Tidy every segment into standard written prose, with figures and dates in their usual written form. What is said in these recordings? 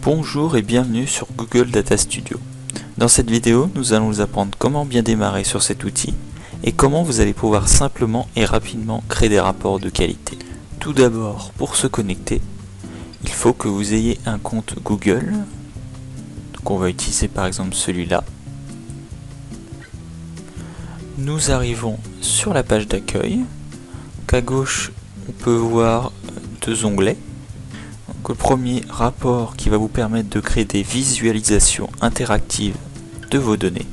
Bonjour et bienvenue sur Google Data Studio. Dans cette vidéo, nous allons vous apprendre comment bien démarrer sur cet outil et comment vous allez pouvoir simplement et rapidement créer des rapports de qualité. Tout d'abord, pour se connecter, il faut que vous ayez un compte Google. Donc on va utiliser par exemple celui-là. Nous arrivons sur la page d'accueil. À gauche, on peut voir deux onglets. Donc, le premier, rapport, qui va vous permettre de créer des visualisations interactives de vos données.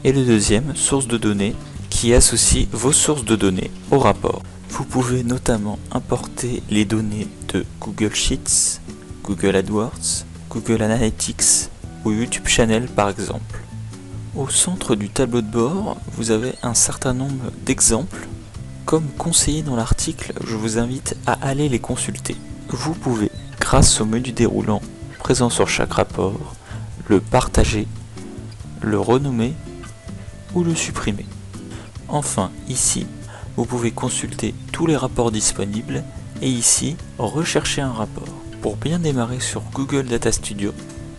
Et le deuxième, source de données, qui associe vos sources de données au rapport. Vous pouvez notamment importer les données de Google Sheets, Google AdWords, Google Analytics ou YouTube Channel par exemple. Au centre du tableau de bord, vous avez un certain nombre d'exemples. Comme conseillé dans l'article, je vous invite à aller les consulter. Vous pouvez, grâce au menu déroulant présent sur chaque rapport, le partager, le renommer ou le supprimer. Enfin, ici, vous pouvez consulter tous les rapports disponibles et ici, rechercher un rapport. Pour bien démarrer sur Google Data Studio,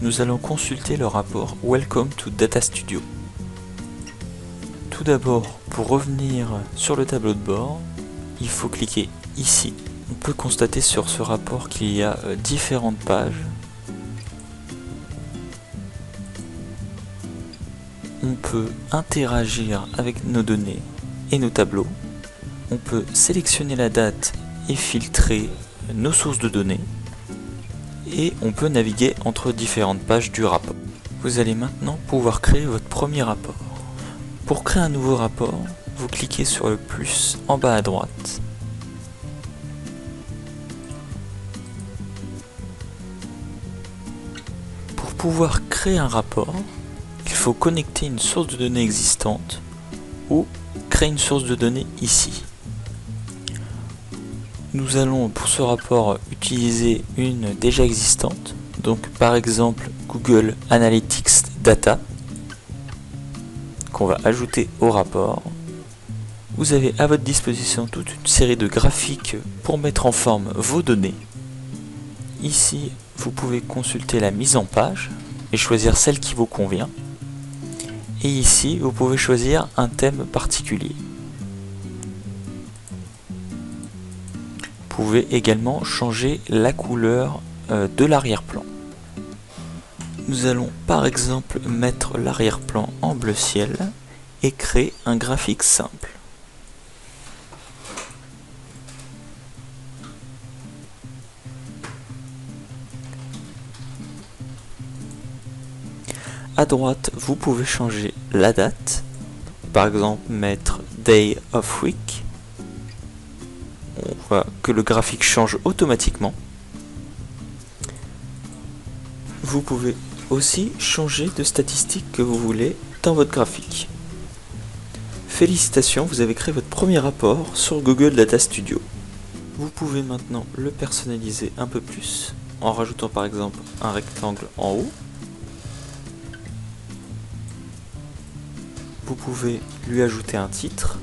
nous allons consulter le rapport Welcome to Data Studio. Tout d'abord, pour revenir sur le tableau de bord, il faut cliquer ici. On peut constater sur ce rapport qu'il y a différentes pages. On peut interagir avec nos données et nos tableaux. On peut sélectionner la date et filtrer nos sources de données. Et on peut naviguer entre différentes pages du rapport. Vous allez maintenant pouvoir créer votre premier rapport. Pour créer un nouveau rapport, vous cliquez sur le plus en bas à droite. Pour pouvoir créer un rapport, il faut connecter une source de données existante ou créer une source de données ici. Nous allons pour ce rapport utiliser une déjà existante, donc par exemple Google Analytics Data, qu'on va ajouter au rapport. Vous avez à votre disposition toute une série de graphiques pour mettre en forme vos données. Ici, vous pouvez consulter la mise en page et choisir celle qui vous convient. Et ici, vous pouvez choisir un thème particulier. Vous pouvez également changer la couleur de l'arrière-plan. Nous allons par exemple mettre l'arrière-plan en bleu ciel et créer un graphique simple. À droite, vous pouvez changer la date, par exemple mettre Day of Week. On voit que le graphique change automatiquement. Vous pouvez aussi changer de statistiques que vous voulez dans votre graphique. Félicitations, vous avez créé votre premier rapport sur Google Data Studio. Vous pouvez maintenant le personnaliser un peu plus en rajoutant par exemple un rectangle en haut. Vous pouvez lui ajouter un titre.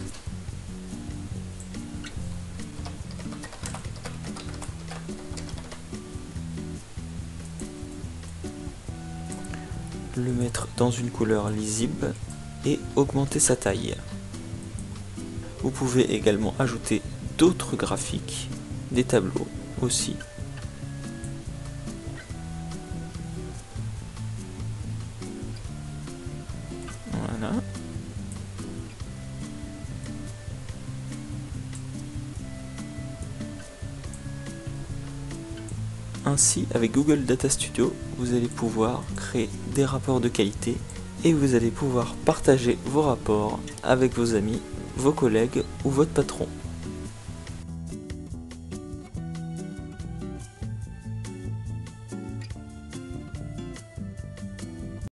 Le mettre dans une couleur lisible et augmenter sa taille. Vous pouvez également ajouter d'autres graphiques, des tableaux aussi. Voilà. Ainsi, avec Google Data Studio, vous allez pouvoir créer des rapports de qualité et vous allez pouvoir partager vos rapports avec vos amis, vos collègues ou votre patron.